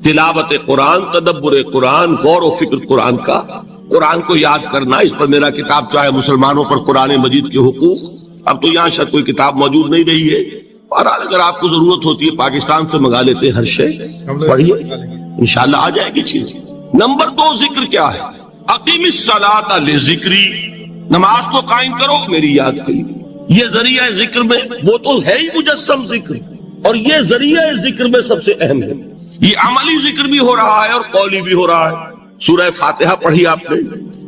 تلاوت قرآن، تدبر قرآن، غور و فکر قرآن کا، قرآن کو یاد کرنا. اس پر میرا کتاب چاہے مسلمانوں پر قرآن مجید کے حقوق، اب تو یہاں شاید کوئی کتاب موجود نہیں رہی ہے، اور اگر آپ کو ضرورت ہوتی ہے پاکستان سے منگا لیتے ہیں ہر شے، پڑھیے انشاءاللہ آ جائے گی چیز. نمبر 2 ذکر کیا ہے؟ اقیم الصلاۃ لذکری، نماز کو قائم کرو میری یاد کے لیے. یہ ذریعہ ذکر میں وہ تو ہے ہی مجسم ذکر، اور یہ ذریعہ ذکر میں سب سے اہم ہے. یہ عملی ذکر بھی ہو رہا ہے اور قولی بھی ہو رہا ہے. سورہ فاتحہ پڑھی آپ نے،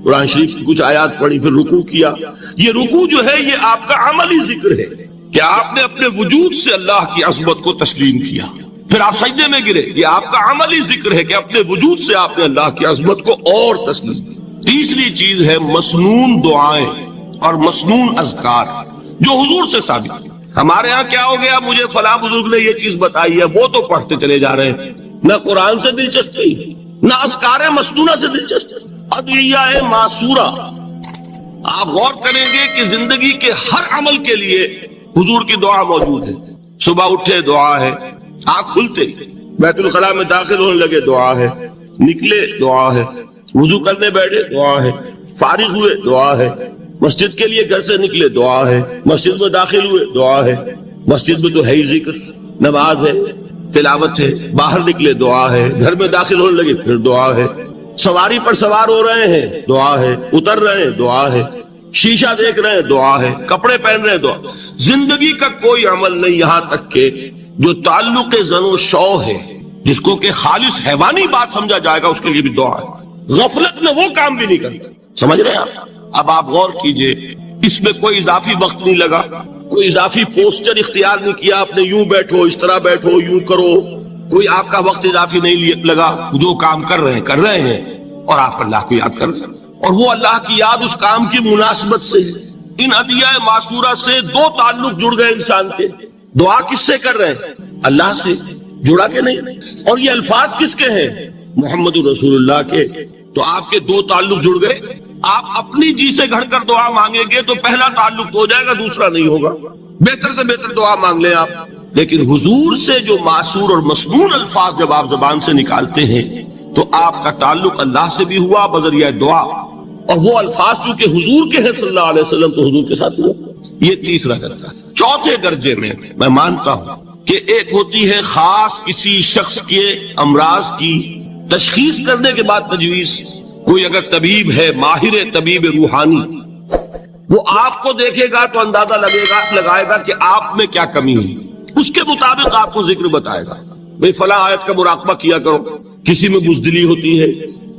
قرآن شریف کی کچھ آیات پڑھی، پھر رکوع کیا. یہ رکوع جو ہے یہ آپ کا عملی ذکر ہے کہ آپ نے اپنے وجود سے اللہ کی عظمت کو تسلیم کیا. پھر آپ سجدے میں گرے، یہ آپ کا عملی ذکر ہے کہ اپنے وجود سے آپ نے اللہ کی عظمت کو اور تسلیم کیا. تیسری چیز ہے مسنون دعائیں اور مسنون اذکار جو حضور سے ثابت ہے. ہمارے ہاں کیا ہو گیا، مجھے فلاں بزرگ نے یہ چیز بتائی ہے، وہ تو پڑھتے چلے جا رہے ہیں، نہ قرآن سے دلچسپی نہ اذکار مسنونہ سے دلچسپی. ادعیہ معصورہ، آپ غور کریں گے کہ زندگی کے ہر عمل کے لیے حضور کی دعا موجود ہے. صبح اٹھے دعا ہے، آنکھ کھلتے بیت الخلاء میں داخل ہونے لگے دعا ہے، نکلے دعا ہے، وضو کرنے بیٹھے دعا ہے، فارغ ہوئے دعا ہے، مسجد کے لیے گھر سے نکلے دعا ہے، مسجد میں داخل ہوئے دعا ہے. مسجد میں تو ہے ہی ذکر، نماز ہے، تلاوت ہے، باہر نکلے دعا ہے، گھر میں داخل ہونے لگے پھر دعا ہے، سواری پر سوار ہو رہے ہیں دعا ہے، اتر رہے ہیں دعا ہے، شیشہ دیکھ رہے ہیں دعا ہے، کپڑے پہن رہے ہیں دعا. زندگی کا کوئی عمل نہیں یہاں تک کہ جو تعلق زن و شو ہے، جس کو کہ خالص حیوانی بات سمجھا جائے گا، اس کے لیے بھی دعا ہے. غفلت میں وہ کام بھی نہیں کرتا. سمجھ رہے ہیں آپ؟ اب آپ غور کیجئے، اس میں کوئی اضافی وقت نہیں لگا، کوئی اضافی پوسچر اختیار نہیں کیا آپ نے، یوں بیٹھو، اس طرح بیٹھو، یوں کرو، کوئی آپ کا وقت اضافی نہیں لگا. جو کام کر رہے ہیں اور آپ اللہ کو یاد کر رہے ہیں، اور وہ اللہ کی یاد اس کام کی مناسبت سے. ان ادعیہ معصورہ سے 2 تعلق جڑ گئے انسان کے. دعا کس سے کر رہے ہیں؟ اللہ سے. جڑا کہ نہیں؟ اور یہ الفاظ کس کے ہیں؟ محمد رسول اللہ کے. تو آپ کے 2 تعلق جڑ گئے. آپ اپنی جی سے گھڑ کر دعا مانگیں گے تو پہلا تعلق ہو جائے گا، دوسرا نہیں ہوگا. بہتر سے بہتر دعا مانگ لیں آپ. لیکن حضور سے جو معصور اور مسنون الفاظ جب آپ زبان سے نکالتے ہیں تو آپ کا تعلق اللہ سے بھی ہوا بذریعہ دعا، اور وہ الفاظ چونکہ حضور کے ہیں صلی اللہ علیہ وسلم تو حضور کے ساتھ ہوا. یہ تیسرا درجہ ہے. چوتھے درجے میں مانتا ہوں کہ ایک ہوتی ہے خاص کسی شخص کے امراض کی تشخیص کرنے کے بعد تجویز. کوئی اگر طبیب ہے، ماہر طبیب روحانی، وہ آپ کو دیکھے گا تو اندازہ لگائے گا کہ آپ میں کیا کمی ہے، اس کے مطابق آپ کو ذکر بتائے گا. بھئی فلاں آیت کا مراقبہ کیا کرو. کسی میں بزدلی ہوتی ہے،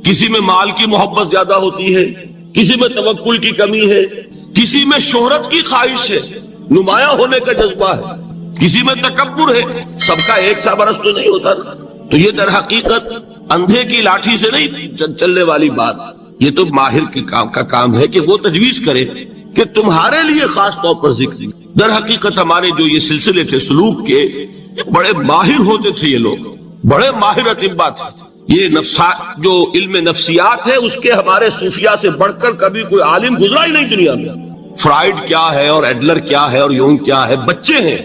کسی میں مال کی محبت زیادہ ہوتی ہے، کسی میں توکل کی کمی ہے، کسی میں شہرت کی خواہش ہے، نمایاں ہونے کا جذبہ ہے، کسی میں تکبر ہے. سب کا ایک سا برس تو نہیں ہوتا نا. تو یہ در حقیقت اندھے کی لاٹھی سے نہیں چلنے والی بات. یہ تو ماہر کا کام ہے کہ وہ تجویز کرے کہ تمہارے لیے خاص طور پر ذکر. در حقیقت ہمارے جو یہ سلسلے تھے سلوک کے، یہ بڑے ماہر ہوتے تھے، یہ لوگ بڑے ماہر اطباء تھے. یہ جو علم نفسیات ہے اس کے ہمارے صوفیاء سے بڑھ کر کبھی کوئی عالم گزرا ہی نہیں دنیا میں. فرائیڈ کیا ہے اور ایڈلر کیا ہے اور یونگ کیا ہے، بچے ہیں.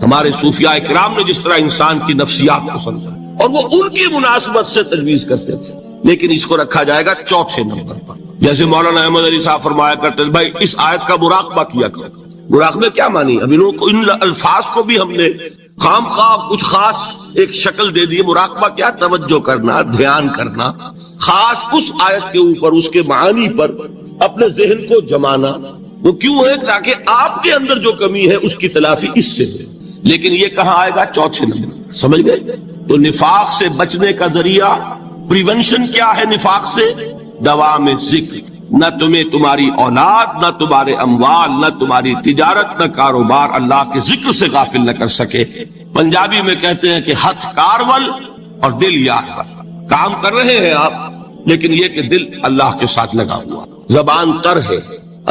ہمارے صوفیاء اکرام نے جس طرح انسان کی نفسیات کو سمجھا اور وہ ان کی مناسبت سے تجویز کرتے تھے. لیکن اس کو رکھا جائے گا چوتھے نمبر پر. جیسے مولانا احمد علی صاحب فرمایا کرتے تھے، بھائی اس آیت کا مراقبہ کیا کرو. مراقبہ کیا مانی؟ اب ان الفاظ کو بھی ہم نے خام خواہ کچھ خاص ایک شکل دے دی. مراقبہ کیا؟ توجہ کرنا، دھیان کرنا، خاص اس آیت کے اوپر، اس کے معانی پر اپنے ذہن کو جمانا. وہ کیوں ہے؟ تاکہ آپ کے اندر جو کمی ہے اس کی تلافی اس سے ہے. لیکن یہ کہاں آئے گا؟ چوتھے نمبر. سمجھ گئے؟ تو نفاق سے بچنے کا ذریعہ، پریونشن کیا ہے نفاق سے؟ دوام ذکر. نہ تمہیں تمہاری اولاد، نہ تمہارے اموال، نہ تمہاری تجارت، نہ کاروبار اللہ کے ذکر سے غافل نہ کر سکے. پنجابی میں کہتے ہیں کہ ہتھ کارول اور دل یار ول. کام کر رہے ہیں آپ، لیکن یہ کہ دل اللہ کے ساتھ لگا ہوا، زبان تر ہے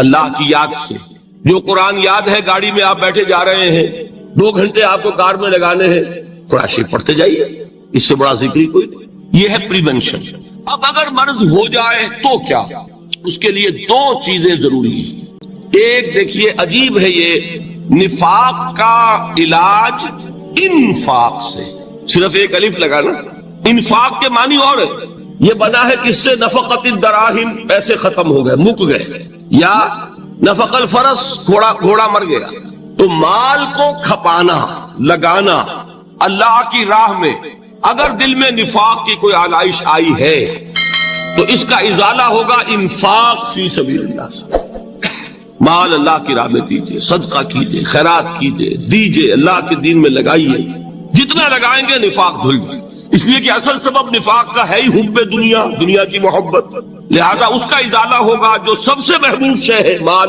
اللہ کی یاد سے. جو قرآن یاد ہے، گاڑی میں آپ بیٹھے جا رہے ہیں، 2 گھنٹے آپ کو کار میں لگانے ہیں، قرآن شریف پڑھتے جائیے. اس سے بڑا ذکر ہی کوئی نہیں. یہ ہے پریونشن. اب اگر مرض ہو جائے تو کیا؟ اس کے لیے 2 چیزیں ضروری ہیں. ایک دیکھیے عجیب ہے، یہ نفاق کا علاج انفاق سے. صرف ایک الف لگانا انفاق کے معنی اور ہے، یہ بنا ہے کس سے؟ نفقت الدراہم، پیسے ختم ہو گئے، مک گئے، یا نفق الفرس، گھوڑا مر گیا۔ تو مال کو کھپانا، لگانا اللہ کی راہ میں، اگر دل میں نفاق کی کوئی آلائش آئی ہے تو اس کا ازالہ ہوگا انفاق فی سبیل اللہ سے۔ مال اللہ کی راہ میں دیجیے، صدقہ کیجیے، خیرات کیجیے، دیجیے، اللہ کے دین میں لگائیے، جتنا لگائیں گے نفاق دھل جائے۔ اس لیے کہ اصل سبب نفاق کا ہے ہی حب دنیا، دنیا کی محبت، لہذا اس کا ازالہ ہوگا جو سب سے محبوب شے ہے مال۔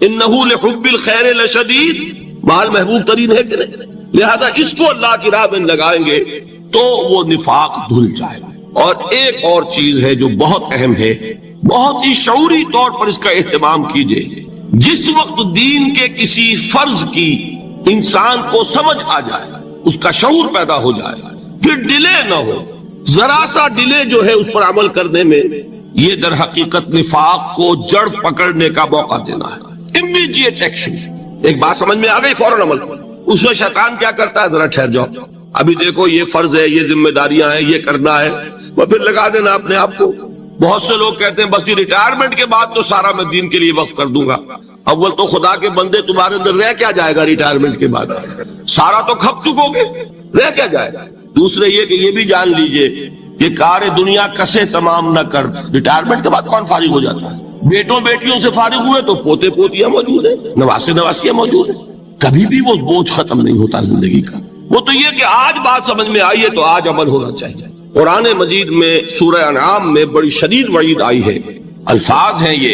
انہ لحب الخیر لشدید، مال محبوب ترین ہے کہ نہیں؟ لہذا اس کو اللہ کی راہ میں لگائیں گے تو وہ نفاق دھل جائے گا۔ اور ایک اور چیز ہے جو بہت اہم ہے، بہت ہی شعوری طور پر اس کا اہتمام کیجیے۔ جس وقت دین کے کسی فرض کی انسان کو سمجھ آ جائے، اس کا شعور پیدا ہو جائے، پھر ڈیلے نہ ہو، ذرا سا ڈیلے جو ہے اس پر عمل کرنے میں، یہ در حقیقت نفاق کو جڑ پکڑنے کا موقع دینا ہے۔ امیڈیٹ ایکشن، ایک بات سمجھ میں آ گئی، فوراً عمل۔ اس میں شیطان کیا کرتا ہے؟ ذرا ٹھہر جاؤ، ابھی دیکھو یہ فرض ہے، یہ ذمہ داریاں ہیں، یہ کرنا ہے، وہ پھر لگا دینا اپنے آپ کو۔ بہت سے لوگ کہتے ہیں بس یہ ریٹائرمنٹ کے بعد تو سارا میں دین کے لیے وقف کر دوں گا۔ اول تو خدا کے بندے تمہارے اندر رہ کیا جائے گا ریٹائرمنٹ کے بعد؟ سارا تو کھپ چکو گے، رہ کیا جائے گا؟ دوسرے یہ کہ یہ بھی جان لیجئے کہ کار دنیا کسے تمام نہ کر، ریٹائرمنٹ کے بعد کون فارغ ہو جاتا ہے؟ بیٹوں بیٹیوں سے فارغ ہوئے تو پوتے پوتیاں موجود ہیں، نواسے نواسیاں موجود ہیں، کبھی بھی وہ بوجھ ختم نہیں ہوتا زندگی کا۔ وہ تو یہ کہ آج بات سمجھ میں آئی ہے تو آج عمل ہونا چاہیے۔ قرآن مجید میں سورہ انعام میں بڑی شدید وعید آئی ہے، الفاظ ہیں یہ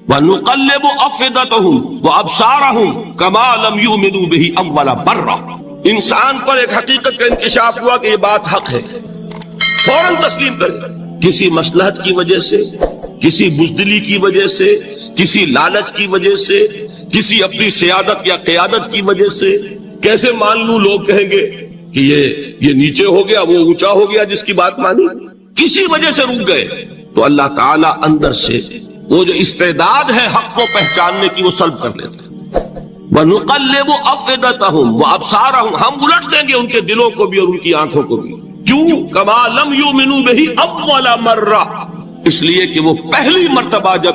وَنُقَلِّبُ أَفْئِدَتَهُمْ وَأَبْصَارَهُمْ كَمَا لَمْ يُؤْمِنُوا بِهِ أَوَّلَ مَرَّةٍ۔ انسان پر ایک حقیقت کا انکشاف ہوا کہ یہ بات حق ہے، فوراً تسلیم کرے، کسی مصلحت کی وجہ سے، کسی بزدلی کی وجہ سے، کسی لالچ کی وجہ سے، کسی اپنی سیادت یا قیادت کی وجہ سے کیسے مان لوں؟ لوگ کہیں گے کہ یہ نیچے ہو گیا، وہ اونچا ہو گیا جس کی بات مانی، کسی وجہ سے رک گئے تو اللہ تعالیٰ اندر سے وہ جو استعداد ہے حق کو پہچاننے کی وہ سلب کر لیتا ہے۔ وَنُقَلِّبُ أَفْئِدَتَهُمْ وَأَبْصَارَهُم، ہم الٹ دیں گے ان کے دلوں کو بھی اور ان کی آنکھوں کو بھی۔ کیوں؟ كَمَا لَمْ يُؤْمِنُوا بِهِ أَوَّلَ مَرَّةٍ، اس لیے کہ وہ پہلی مرتبہ جب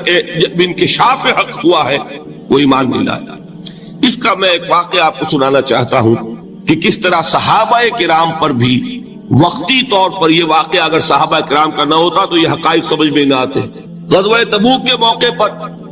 انکشاف حق ہوا ہے وہ ایمان نہیں لایا۔ اس کا میں ایک واقعہ آپ کو سنانا چاہتا ہوں کہ کس طرح صحابہ کرام پر بھی وقتی طور پر یہ واقعہ اگر صحابہ کرام کا نہ ہوتا تو یہ حقائق سمجھ میں نہ آتے۔ غزوہ تبوک کے موقع پر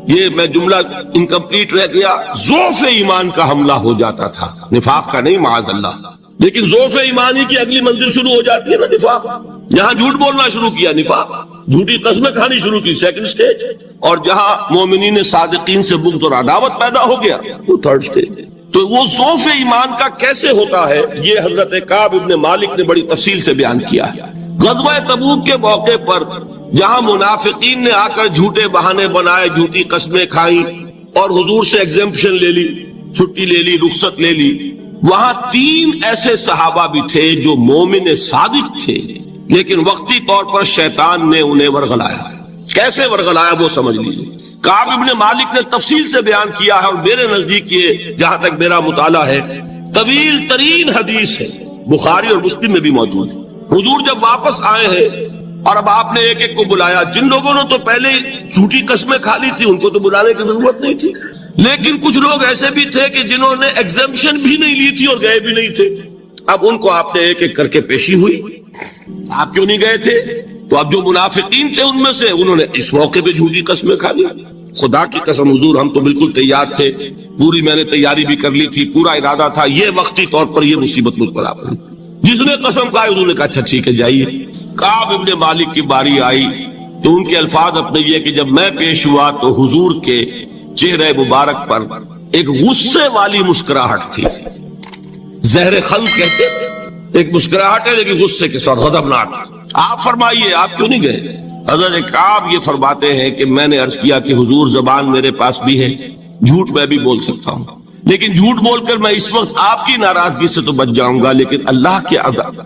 یہ میں جملہ انکمپلیٹ رہ گیا، ضعف ایمان کا حملہ ہو جاتا تھا، نفاق کا نہیں معاذ اللہ، لیکن ضعف ایمانی کی اگلی منزل شروع ہو جاتی ہے نا نفاق۔ جہاں جھوٹ بولنا شروع کیا نفاق، جھوٹی قسمیں کھانی شروع کی سیکنڈ سٹیج، اور جہاں مومنین صادقین سے بغض اور عداوت پیدا ہو گیا وہ تھرڈ سٹیج۔ تو وہ ضعف ایمان کا کیسے ہوتا ہے یہ حضرت کعب ابن مالک نے بڑی تفصیل سے بیان کیا ہے۔ غزوہ تبوک کے موقع پر جہاں منافقین نے آ کر جھوٹے بہانے بنائے، جھوٹی قسمیں کھائیں اور حضور سے ایگزمپشن لے لی، چھٹی لے لی، رخصت لے لی، وہاں 3 ایسے صحابہ بھی تھے جو مومن صادق تھے، لیکن وقتی طور پر شیطان نے انہیں ورغلایا۔ کیسے ورغلایا وہ سمجھ لیجیے۔ کعب ابن مالک نے تفصیل سے بیان کیا ہے، اور میرے نزدیک یہ جہاں تک میرا مطالعہ ہے طویل ترین حدیث ہے، بخاری اور مسلم میں بھی موجود ہے۔ حضور جب واپس آئے ہیں اور اب آپ نے ایک ایک کو بلایا، جن لوگوں نے تو پہلے جھوٹی قسمیں کھا لی تھی ان کو تو بلانے کی ضرورت نہیں تھی، لیکن کچھ لوگ ایسے بھی تھے کہ جنہوں نے ایگزمپشن بھی نہیں لی تھی اور گئے بھی نہیں تھے۔ اب ان کو آپ نے ایک ایک کر کے پیشی ہوئی، آپ کیوں نہیں گئے تھے؟ تو اب جو منافقین تھے ان میں سے انہوں نے اس موقع پہ جھوٹی قسمیں کھا لی۔ خدا کی قسم حضور ہم تو بالکل تیار تھے، پوری میں نے تیاری بھی کر لی تھی، پورا ارادہ تھا، یہ وقتی طور پر یہ مصیبت مجھ پر آ پڑی۔ جس نے قسم کھائی انہوں نے کہا اچھا ٹھیک ہے جائیے۔ کعب ابن مالک کی باری آئی تو ان کے الفاظ اپنے یہ کہ جب میں پیش ہوا تو حضور کے چہرے مبارک پر ایک غصے والی مسکراہٹ تھی، زہر خلق کہتے ہیں، ایک مسکراہٹ ہے لیکن غصے کے ساتھ، غضبناک۔ آپ فرمائیے آپ کیوں نہیں گئے؟ حضرت کعب یہ فرماتے ہیں کہ میں نے عرض کیا کہ حضور زبان میرے پاس بھی ہے، جھوٹ میں بھی بول سکتا ہوں، لیکن جھوٹ بول کر میں اس وقت آپ کی ناراضگی سے تو بچ جاؤں گا لیکن اللہ کے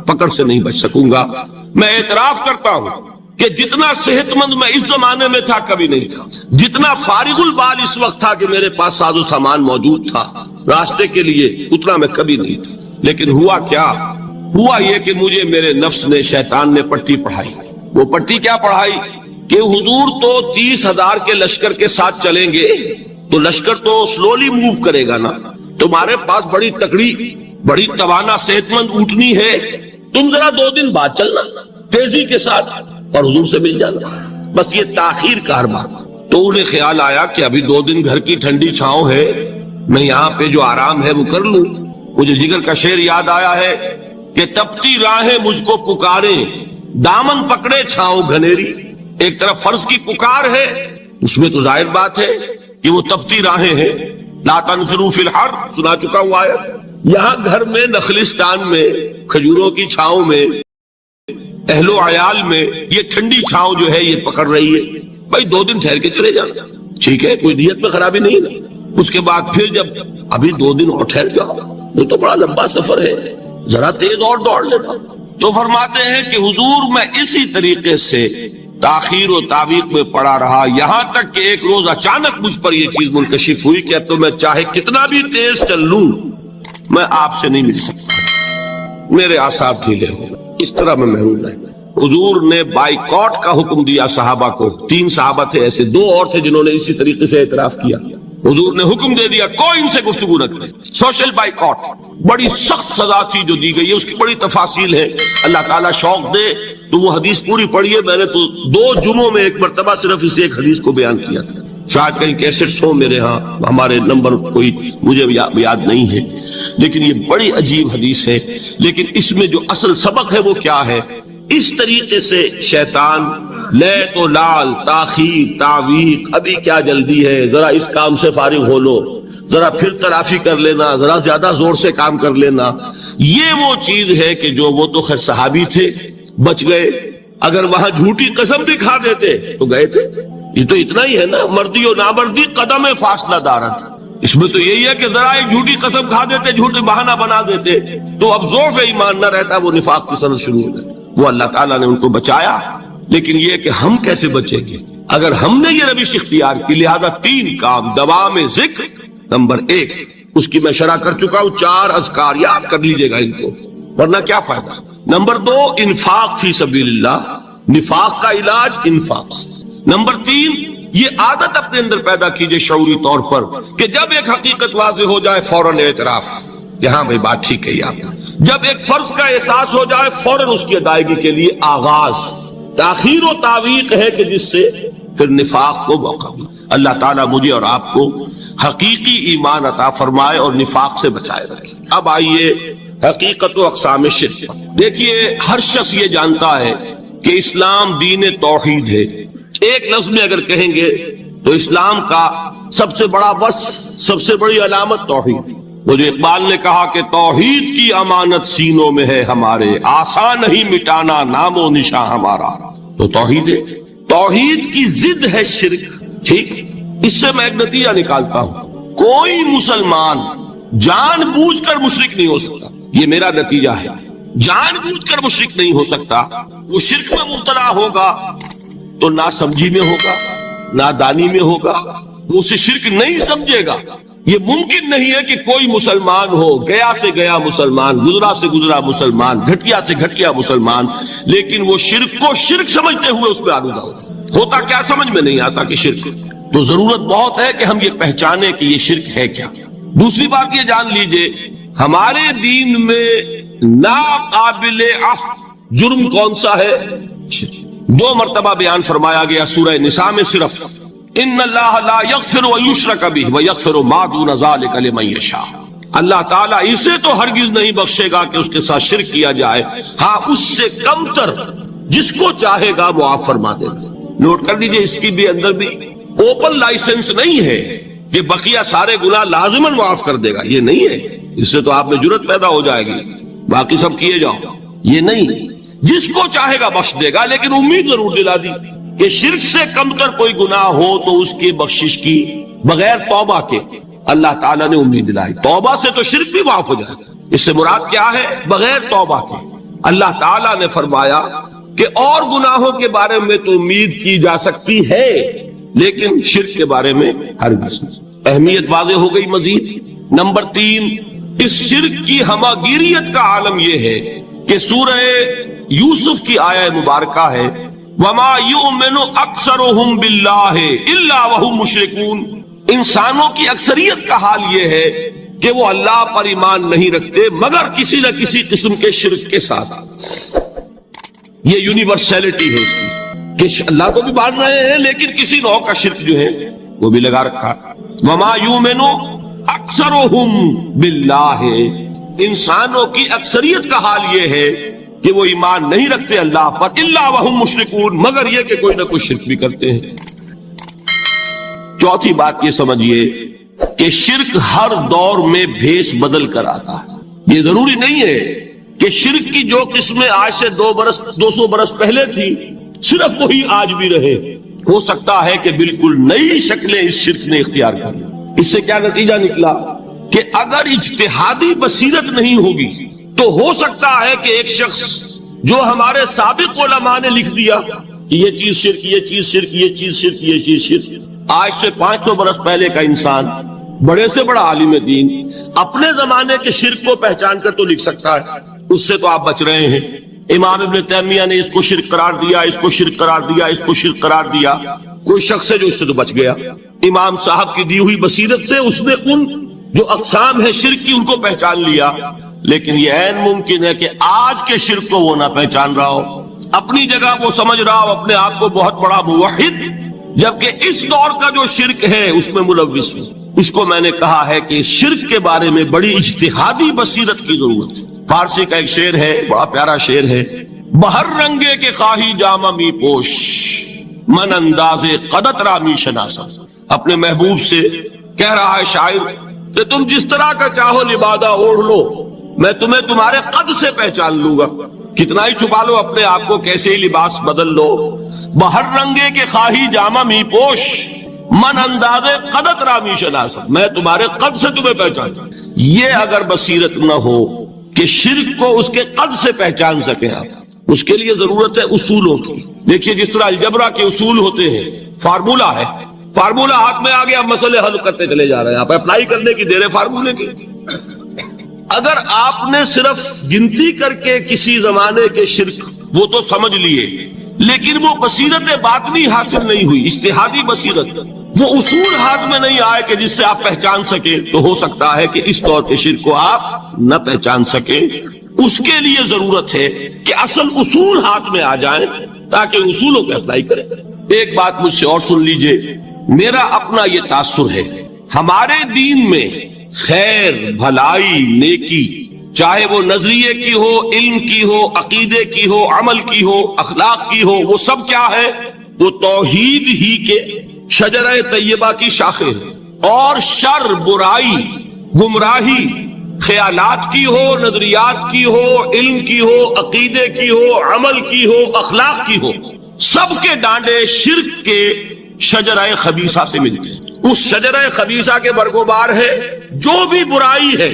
پکڑ سے نہیں بچ سکوں گا۔ میں اعتراف کرتا ہوں کہ جتنا صحت مند میں اس زمانے میں تھا کبھی نہیں تھا، جتنا فارغ البال اس وقت تھا کہ میرے پاس ساز و سامان موجود تھا راستے کے لیے، اتنا میں کبھی نہیں تھا۔ لیکن ہوا کیا؟ ہوا یہ کہ مجھے میرے نفس نے، شیطان نے پٹی پڑھائی. وہ پٹی کیا پڑھائی کہ حضور تو 30,000 کے لشکر کے ساتھ چلیں گے تو لشکر تو سلولی موو کرے گا نا. تمہارے پاس بڑی تکڑی، بڑی توانا، صحت مند اونٹنی ہے، تم ذرا 2 دن بعد چلنا تیزی کے ساتھ اور حضور سے مل جانا. بس یہ تاخیر کاربار. تو انہیں خیال آیا کہ ابھی 2 دن گھر کی ٹھنڈی چھاؤں ہے، میں یہاں پہ جو آرام ہے وہ کر لوں. مجھے جگر کا شعر یاد آیا ہے کہ تپتی راہیں مجھ کو پکاریں، دامن پکڑے چھاؤں گھنیری. ایک طرف فرض کی پکار ہے، اس میں تو ظاہر بات ہے کہ وہ تپتی راہیں ہیں. لا تنفروا فی الحر سنا چکا ہوا ہے. یہاں گھر میں نخلستان میں کھجوروں کی چھاؤں میں اہل و عیال میں یہ ٹھنڈی چھاؤں جو ہے یہ پکڑ رہی ہے. بھائی 2 دن ٹھہر کے چلے جانا، ٹھیک ہے، کوئی نیت میں خرابی نہیں نا. اس کے بعد پھر جب ابھی 2 دن اور ٹھہر جاؤ، وہ تو بڑا لمبا سفر ہے، ذرا تیز اور دوڑ لینا. تو فرماتے ہیں کہ حضور میں اسی طریقے سے تاخیر و تعویق میں پڑا رہا، یہاں تک کہ ایک روز اچانک مجھ پر یہ چیز منکشف ہوئی کہ اب تو میں چاہے کتنا بھی تیز چل لوں میں آپ سے نہیں مل سکتا، میرے اعصاب ڈھیلے ہو. اس طرح میں محروم رہا. حضور نے بائیکاٹ کا حکم دیا صحابہ کو. 3 صحابہ تھے ایسے، 2 اور تھے جنہوں نے اسی طریقے سے اعتراف کیا. حضور نے حکم دے دیا کوئی ان سے گفتگو نہ کرے. سوشل بائیکاٹ، بڑی سخت سزا تھی جو دی گئی ہے، اس کی بڑی تفاصیل ہے. اللہ تعالیٰ شوق دے تو وہ حدیث پوری پڑھیے. میں نے تو 2 جمعوں میں ایک مرتبہ صرف اس ایک حدیث کو بیان کیا تھا. شاید کہیں کیسٹس ہوں میرے ہاں، ہمارے نمبر کوئی مجھے یاد نہیں ہے، لیکن یہ بڑی عجیب حدیث ہے. لیکن اس میں جو اصل سبق ہے وہ کیا ہے؟ اس طریقے سے شیطان لے تو لال، تاخیر، تعویق، ابھی کیا جلدی ہے، ذرا اس کام سے فارغ ہو لو، ذرا پھر تلافی کر لینا، ذرا زیادہ زور سے کام کر لینا. یہ وہ چیز ہے کہ جو وہ تو خیر صحابی تھے، بچ گئے. اگر وہاں جھوٹی قسم بھی کھا دیتے تو گئے تھے. یہ تو اتنا ہی ہے نا، مردی و نامردی قدم فاصلہ دارت. اس میں تو یہی ہے کہ ذرا ایک جھوٹی قسم کھا دیتے، جھوٹی بہانہ بنا دیتے تو اب ضعف ایمان نہ رہتا، وہ نفاق کی سند شروع ہو جاتی. وہ اللہ تعالیٰ نے ان کو بچایا. لیکن یہ کہ ہم کیسے بچیں گے اگر ہم نے یہ روش اختیار کی؟ لہذا 3 کام. دوام ذکر نمبر 1، اس کی میں شرح کر چکا ہوں. 4 اذکار یاد کر لیجئے گا ان کو، ورنہ کیا فائدہ. نمبر 2، انفاق فی سبیل اللہ، نفاق کا علاج انفاق. نمبر 3، یہ عادت اپنے اندر پیدا کیجئے شعوری طور پر کہ جب ایک حقیقت واضح ہو جائے فوراً اعتراف. یہاں بھائی بات ٹھیک کہی آپ نے. جب ایک فرض کا احساس ہو جائے فوراً اس کی ادائیگی کے لیے آغاز. تاخیر و تعویق ہے کہ جس سے پھر نفاق کو موقع ملے. اللہ تعالیٰ مجھے اور آپ کو حقیقی ایمان عطا فرمائے اور نفاق سے بچائے رکھے. اب آئیے حقیقت و اقسام شرک. دیکھیے ہر شخص یہ جانتا ہے کہ اسلام دین توحید ہے. ایک لفظ میں اگر کہیں گے تو اسلام کا سب سے بڑا وصف، سب سے بڑی علامت توحید. وہ جو اقبال نے کہا کہ توحید کی امانت سینوں میں ہے ہمارے، آسان نہیں مٹانا نام و نشاں ہمارا. تو توحید ہے. توحید کی ضد ہے شرک. ٹھیک، اس سے میں ایک نتیجہ نکالتا ہوں، کوئی مسلمان جان بوجھ کر مشرک نہیں ہو سکتا. یہ میرا نتیجہ ہے. جان بوجھ کر مشرک نہیں ہو سکتا. وہ شرک میں مبتلا ہوگا تو ناسمجھی میں ہوگا، نادانی میں ہوگا، وہ اسے شرک نہیں سمجھے گا. یہ ممکن نہیں ہے کہ کوئی مسلمان ہو، گیا سے گیا مسلمان، گزرا سے گزرا مسلمان، گھٹیا سے گھٹیا مسلمان، لیکن وہ شرک کو شرک سمجھتے ہوئے اس پہ آلودہ ہوتا. کیا سمجھ میں نہیں آتا کہ شرک. تو ضرورت بہت ہے کہ ہم یہ پہچانے کہ یہ شرک ہے کیا. دوسری بات یہ جان لیجئے، ہمارے دین میں ناقابل عفو جرم کون سا ہے؟ 2 مرتبہ بیان فرمایا گیا سورہ نساء میں صرف. ان اللہ لا یغفر و یشرک بہ و یغفر ما دون ذلک لمن یشاء. اللہ تعالیٰ اسے تو ہرگز نہیں بخشے گا کہ اس کے ساتھ شرک کیا جائے، ہاں اس سے کم تر جس کو چاہے گا معاف فرما دے گا. نوٹ کر لیجئے، اس کی بھی اندر بھی اوپن لائسنس نہیں ہے کہ بقیہ سارے گناہ لازماً معاف کر دے گا. یہ نہیں ہے. اس سے تو آپ میں جرت پیدا ہو جائے گی، باقی سب کیے جاؤ. یہ نہیں، جس کو چاہے گا بخش دے گا. لیکن امید ضرور دلا دی کہ شرک سے کم تر کوئی گناہ ہو تو اس کی بخشش کی بغیر توبہ کے اللہ تعالیٰ نے امید دلائی. توبہ سے تو شرک بھی معاف ہو جائے گا. اس سے مراد کیا ہے؟ بغیر توبہ کے. اللہ تعالیٰ نے فرمایا کہ اور گناہوں کے بارے میں تو امید کی جا سکتی ہے لیکن شرک کے بارے میں ہرگز نہیں. اہمیت واضح ہو گئی. مزید نمبر 3، اس شرک کی ہماگیریت کا عالم یہ ہے کہ سورہ یوسف کی آیہ مبارکہ ہے وما یؤمن اکثرهم باللہ الا وهم مشرکون، انسانوں کی اکثریت کا حال یہ ہے کہ وہ اللہ پر ایمان نہیں رکھتے مگر کسی نہ کسی قسم کے شرک کے ساتھ۔ یہ یونیورسلٹی ہے اس کی کہ اللہ کو بھی مان رہے ہیں لیکن کسی نوع کا شرک جو ہے وہ بھی لگا رکھا۔ وما یؤمن اکثرهم باللہ، انسانوں کی اکثریت کا حال یہ ہے کہ وہ ایمان نہیں رکھتے اللہ پر الا وهم مشرکون، مگر یہ کہ کوئی نہ کوئی شرک بھی کرتے ہیں۔ چوتھی بات یہ سمجھیے کہ شرک ہر دور میں بھیس بدل کر آتا ہے۔ یہ ضروری نہیں ہے کہ شرک کی جو قسمیں آج سے 200 برس پہلے تھی صرف وہی آج بھی رہے۔ ہو سکتا ہے کہ بالکل نئی شکلیں اس شرک نے اختیار کر لی۔ اس سے کیا نتیجہ نکلا کہ اگر اجتہادی بصیرت نہیں ہوگی تو ہو سکتا ہے کہ ایک شخص جو ہمارے سابق علماء نے لکھ دیا کہ یہ چیز شرک، یہ چیز شرک، یہ چیز شرک، یہ چیز شرک، آج سے 500 برس پہلے کا انسان بڑے سے بڑا عالم دین اپنے زمانے کے شرک کو پہچان کر تو لکھ سکتا ہے، اس سے تو آپ بچ رہے ہیں۔ امام ابن تیمیہ نے اس کو شرک قرار دیا، اس کو شرک قرار دیا، اس کو شرک قرار دیا، کوئی شخص ہے جو اس سے تو بچ گیا۔ امام صاحب کی دی ہوئی بصیرت سے اس نے ان جو اقسام ہے شرک کی ان کو پہچان لیا، لیکن یہ عین ممکن ہے کہ آج کے شرک کو وہ نہ پہچان رہا ہو، اپنی جگہ وہ سمجھ رہا ہو اپنے آپ کو بہت بڑا موحد، جبکہ اس دور کا جو شرک ہے اس میں ملوث ہے۔ اس کو میں نے کہا ہے کہ اس شرک کے بارے میں بڑی اجتہادی بصیرت کی ضرورت ہے۔ فارسی کا ایک شعر ہے، بڑا پیارا شعر ہے، بہر رنگے کے خواہی جامہ می پوش من انداز قدت رامی شناسا۔ اپنے محبوب سے کہہ رہا ہے شاعر کہ تم جس طرح کا چاہو لبادہ اوڑھ لو، میں تمہیں تمہارے قد سے پہچان لوں گا، کتنا ہی چھپا لو اپنے آپ کو، کیسے ہی لباس بدل لو۔ بہر رنگے کے خواہی جامہ می پوش من انداز قدت رامی شناسا، میں تمہارے قد سے تمہیں پہچان۔ یہ اگر بصیرت نہ ہو کہ شرک کو اس کے قد سے پہچان سکیں آپ، اس کے لیے ضرورت ہے اصولوں کی۔ دیکھیے جس طرح الجبرا کے اصول ہوتے ہیں، فارمولا ہے، فارمولا ہاتھ میں آ گیا، مسئلے حل کرتے چلے جا رہے ہیں، آپ اپلائی کرنے کی دیر ہے فارمولے کی۔ اگر آپ نے صرف گنتی کر کے کسی زمانے کے شرک وہ تو سمجھ لیے، لیکن وہ بصیرت باطنی حاصل نہیں ہوئی، اجتہادی بصیرت، وہ اصول ہاتھ میں نہیں آئے کہ جس سے آپ پہچان سکیں، تو ہو سکتا ہے کہ اس طور کے شرک کو آپ نہ پہچان سکیں۔ اس کے لیے ضرورت ہے کہ اصل اصول ہاتھ میں آ جائیں تاکہ اصولوں کو اپلائی کریں۔ ایک بات مجھ سے اور سن لیجئے، میرا اپنا یہ تاثر ہے، ہمارے دین میں خیر، بھلائی، نیکی، چاہے وہ نظریے کی ہو، علم کی ہو، عقیدے کی ہو، عمل کی ہو، اخلاق کی ہو، وہ سب کیا ہے؟ وہ توحید ہی کے شجرہ طیبہ کی شاخیں ہیں۔ اور شر، برائی، گمراہی، خیالات کی ہو، نظریات کی ہو، علم کی ہو، عقیدے کی ہو، عمل کی ہو، اخلاق کی ہو، سب کے ڈانڈے شرک کے شجرہ خبیثہ سے ملتے ہیں۔ اس شجرہ خبیثہ کے برگوبار ہے جو بھی برائی ہے،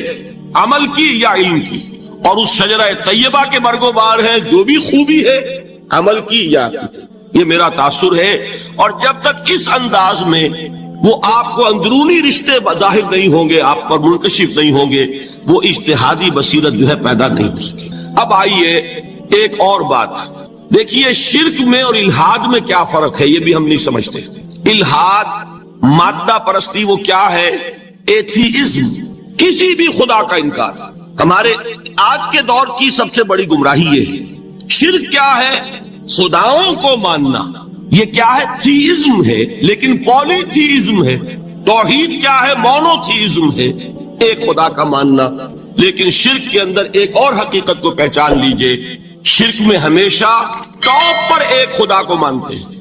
عمل کی یا علم کی، اور اس شجرہ طیبہ کے برگوبار ہے جو بھی خوبی ہے، عمل کی یا عقیدے۔ یہ میرا تاثر ہے، اور جب تک اس انداز میں وہ آپ کو اندرونی رشتے ظاہر نہیں ہوں گے، آپ پر منکشف نہیں ہوں گے، وہ اجتہادی بصیرت جو ہے پیدا نہیں ہو سکے۔ اب آئیے ایک اور بات دیکھیے، شرک میں اور الحاد میں کیا فرق ہے، یہ بھی ہم نہیں سمجھتے۔ الحاد، مادہ پرستی، وہ کیا ہے؟ ایتھیزم، کسی بھی خدا کا انکار۔ ہمارے آج کے دور کی سب سے بڑی گمراہی یہ ہے۔ شرک کیا ہے؟ خداؤں کو ماننا، یہ کیا ہے؟ تھیزم ہے، لیکن پولی تھیزم ہے۔ توحید کیا ہے؟ مونو تھیزم ہے، ایک خدا کا ماننا۔ لیکن شرک کے اندر ایک اور حقیقت کو پہچان لیجئے، شرک میں ہمیشہ ٹاپ پر ایک خدا کو مانتے ہیں،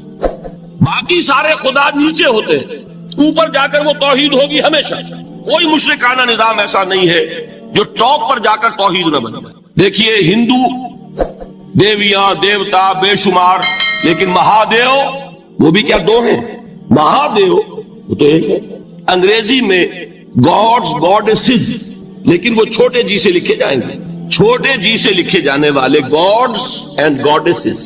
باقی سارے خدا نیچے ہوتے ہیں، اوپر جا کر وہ توحید ہوگی ہمیشہ۔ کوئی مشرکانہ نظام ایسا نہیں ہے جو ٹاپ پر جا کر توحید نہ بنے۔ دیکھیے ہندو دیویاں، دیوتا بے شمار، لیکن مہادیو وہ بھی کیا دو ہیں؟ مہادیو وہ تو ایک ہے۔ انگریزی میں گاڈز، گاڈیسز، لیکن وہ چھوٹے جی سے لکھے جائیں گے، چھوٹے جی سے لکھے جانے والے gods and goddesses.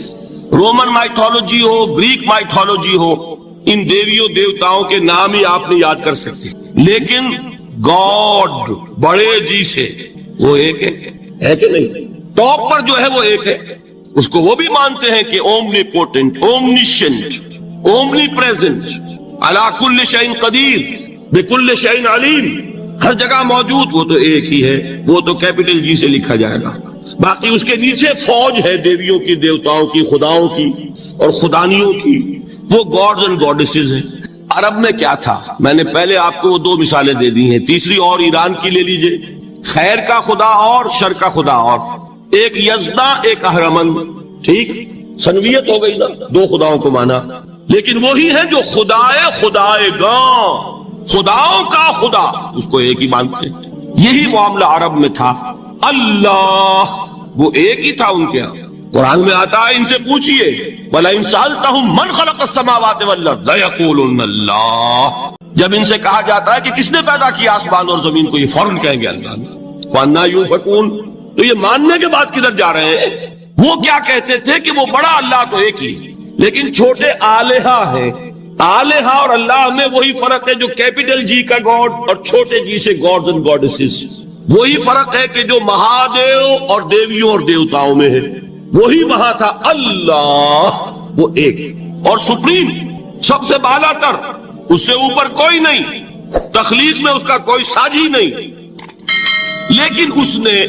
Roman mythology ہو، گریک مائتھولوجی ہو، ان دیویوں دیوتاؤں کے نام ہی آپ نہیں یاد کر سکتے، لیکن گاڈ بڑے جی سے وہ ایک ہے کہ نہیں؟ ٹاپ پر جو ہے وہ ایک ہے، اس کو وہ بھی مانتے ہیں کہ اومنی پوٹنٹ، اومنیشنٹ، اومنی پریزنٹ، علی کل شیء قدیر، بکل شیء علیم، ہر جگہ موجود، وہ تو ایک ہی ہے، وہ تو کیپٹل جی سے لکھا جائے گا۔ باقی اس کے نیچے فوج ہے دیویوں کی، دیوتاؤں کی، خداؤں کی اور خدانیوں کی، وہ گاڈز اینڈ گاڈیسز ہیں۔ عرب میں کیا تھا، میں نے پہلے آپ کو وہ دو مثالیں دے دی ہیں، تیسری اور ایران کی لے لیجئے، خیر کا خدا اور شر کا خدا اور، ایک یزدا ایک اہرمن، ٹھیک، سنویت ہو گئی نا، دو خداؤں کو مانا، لیکن وہی ہے جو خدائے گاں، خداؤں کا خدا، اس کو ایک ہی مانتے ہیں۔ یہی معاملہ عرب میں تھا، اللہ وہ ایک ہی تھا ان کے ہاں۔ قرآن میں آتا ہے ان سے پوچھئے وَلَئِن سَأَلْتَهُم مَّنْ خَلَقَ السَّمَاوَاتِ وَالْأَرْضَ لَيَقُولُنَّ اللَّهُ، جب ان سے کہا جاتا ہے کہ کس نے پیدا کیا آسمان اور زمین کو، یہ فوراً کہیں گے اللہ نے۔ فَأَنَّىٰ يُؤْفَكُونَ، تو یہ ماننے کے بعد کدھر جا رہے ہیں؟ وہ کیا کہتے تھے کہ وہ بڑا اللہ تو ایک ہی، لیکن چھوٹے آلہہ ہیں۔ آلہہ اور اللہ میں وہی فرق ہے جو کیپٹل جی کا گاڈ اور چھوٹے جی سے گاڈز اینڈ گاڈیسز، وہی فرق ہے کہ جو مہادیو اور دیویوں اور دیوتاؤں میں ہے، وہی وہاں تھا اللہ، وہ ایک اور سپریم، سب سے بالا تر، اس سے اوپر کوئی نہیں، تخلیق میں اس کا کوئی ساجی نہیں، لیکن اس نے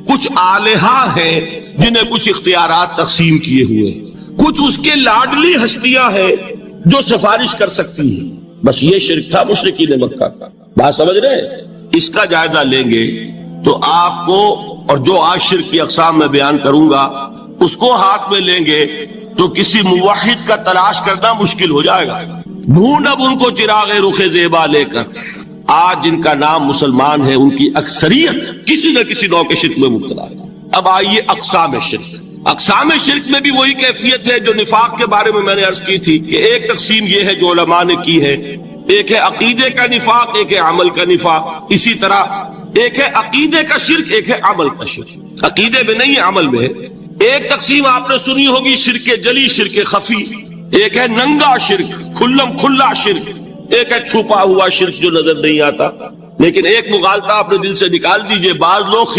کچھ آلہہ ہیں جنہیں کچھ اختیارات تقسیم کیے ہوئے، کچھ اس کے لاڈلی ہستیاں ہیں جو سفارش کر سکتی ہیں۔ بس یہ شرک تھا مشرکین مکہ کا، بات سمجھ رہے ہیں؟ اس کا جائزہ لیں گے تو آپ کو، اور جو آج شرک کی اقسام میں بیان کروں گا اس کو ہاتھ میں لیں گے تو کسی موحد کا تلاش کرنا مشکل ہو جائے گا۔ ڈھونڈ اب ان کو چراغ رخ زیبا لے کر، آج جن کا نام مسلمان ہے ان کی اکثریت کسی نہ کسی نوع کے شرک میں مبتلا ہے۔ اب آئیے اقسام شرک۔ اقسام شرک میں بھی وہی کیفیت ہے جو نفاق کے بارے میں نے عرض کی تھی کہ ایک تقسیم یہ ہے جو علماء نے کی ہے، ایک ہے عقیدے کا نفاق، ایک ہے عمل کا نفاق، اسی طرح ایک ہے عقیدے کا شرک، ایک ہے عمل کا شرک، عقیدے میں نہیں ہے عمل میں ہے۔ ایک تقسیم آپ نے سنی ہوگی شرک جلی، شرک خفی، ایک ہے ننگا شرک، کھلم کھلا شرک، ایک ہے چھپا ہوا شرک جو نظر نہیں آتا۔ لیکن ایک مغالطہ اپنے دل سے نکال دیجئے، بعض لوگ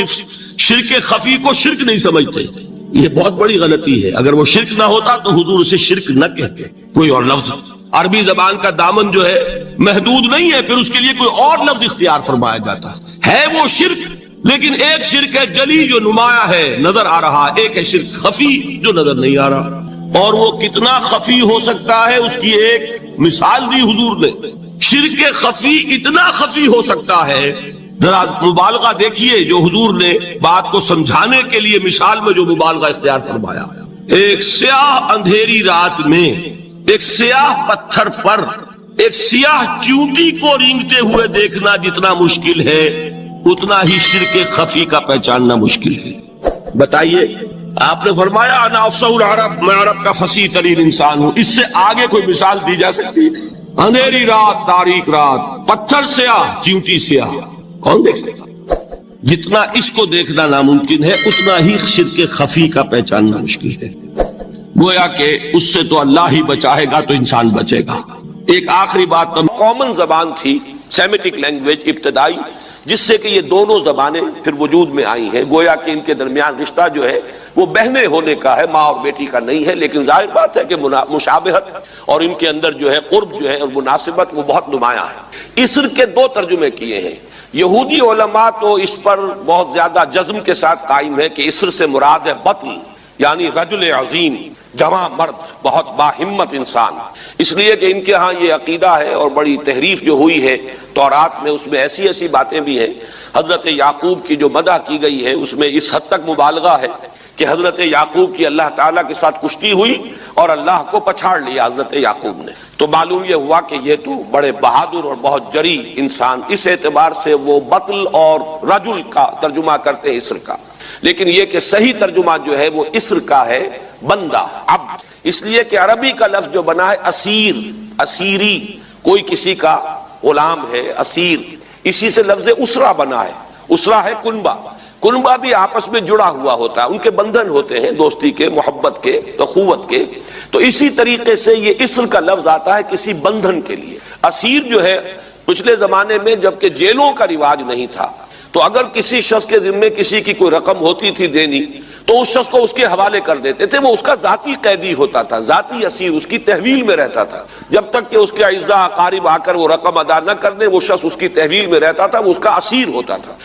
شرک خفی کو شرک نہیں سمجھتے، یہ بہت بڑی غلطی ہے۔ اگر وہ شرک نہ ہوتا تو حضور اسے شرک نہ کہتے، کوئی اور لفظ، عربی زبان کا دامن جو ہے محدود نہیں ہے، پھر اس کے لیے کوئی اور لفظ اختیار فرمایا جاتا ہے وہ شرک، لیکن ایک شرک ہے جلی جو نمایاں ہے، نظر آ رہا، ایک ہے شرک خفی جو نظر نہیں آ رہا، اور وہ کتنا خفی ہو سکتا ہے اس کی ایک مثال دی حضور نے۔ شرک خفی اتنا خفی ہو سکتا ہے، ذرا مبالغہ دیکھیے جو حضور نے بات کو سمجھانے کے لیے مثال میں جو مبالغہ اختیار فرمایا۔ ایک سیاہ اندھیری رات میں ایک سیاہ پتھر پر ایک سیاہ چیونٹی کو رینگتے ہوئے دیکھنا جتنا مشکل ہے، اتنا ہی شرک خفی کا پہچاننا مشکل ہے۔ بتائیے، آپ نے فرمایا انا افصح العرب، میں عرب کا فصیح ترین انسان ہوں، اس سے آگے کوئی مثال دی جا سکتی؟ اندھیری رات، تاریک رات، پتھر سیاہ، چیونٹی سیاہ، کون دیکھ سکتا؟ جتنا اس کو دیکھنا ناممکن ہے اتنا ہی شرک خفی کا پہچاننا مشکل ہے۔ گویا کہ اس سے تو اللہ ہی بچائے گا تو انسان بچے گا۔ ایک آخری بات، کامن زبان تھی سیمیٹک لینگویج ابتدائی، جس سے کہ یہ دونوں زبانیں پھر وجود میں آئی ہیں۔ گویا کہ ان کے درمیان رشتہ جو ہے وہ بہنے ہونے کا ہے، ماں اور بیٹی کا نہیں ہے، لیکن ظاہر بات ہے کہ مشابہت اور ان کے اندر جو ہے قرب جو ہے اور مناسبت وہ بہت نمایاں ہے۔ اسر کے دو ترجمے کیے ہیں۔ یہودی علماء تو اس پر بہت زیادہ جزم کے ساتھ قائم ہے کہ اسر سے مراد ہے بطل، یعنی رجل عظیم، جواں مرد، بہت باہمت انسان، اس لیے کہ ان کے ہاں یہ عقیدہ ہے اور بڑی تحریف جو ہوئی ہے تورات میں، اس میں ایسی ایسی باتیں بھی ہیں۔ حضرت یعقوب کی جو مدح کی گئی ہے اس میں اس حد تک مبالغہ ہے کہ حضرت یعقوب کی اللہ تعالیٰ کے ساتھ کشتی ہوئی اور اللہ کو پچھاڑ لیا حضرت یعقوب نے، تو معلوم یہ ہوا کہ یہ تو بڑے بہادر اور بہت جری انسان، اس اعتبار سے وہ بطل اور رجل کا ترجمہ کرتے ہیں اسر کا، لیکن یہ کہ صحیح ترجمہ جو ہے وہ اسر کا ہے، بندہ، عبد، اس لیے کہ عربی کا لفظ جو بنا ہے اسیر، اسیری، کوئی کسی کا غلام ہے، اسیر، اسی سے لفظ اسرہ بنا ہے۔ اسرہ ہے کنبہ، کنبہ بھی آپس میں جڑا ہوا ہوتا ہے، ان کے بندھن ہوتے ہیں دوستی کے، محبت کے، اخوت کے، تو اسی طریقے سے یہ اسر کا لفظ آتا ہے کسی بندھن کے لیے۔ اسیر جو ہے پچھلے زمانے میں جبکہ جیلوں کا رواج نہیں تھا تو اگر کسی شخص کے ذمے کسی کی کوئی رقم ہوتی تھی دینی تو اس شخص کو اس کے حوالے کر دیتے تھے، وہ اس کا ذاتی قیدی ہوتا تھا، ذاتی اسیر، اس کی تحویل میں رہتا تھا، جب تک کہ اس کے اعزاء اقارب آ کر وہ رقم ادا نہ کر دیں وہ شخص اس کی تحویل میں رہتا تھا، وہ اس کا اسیر ہوتا تھا۔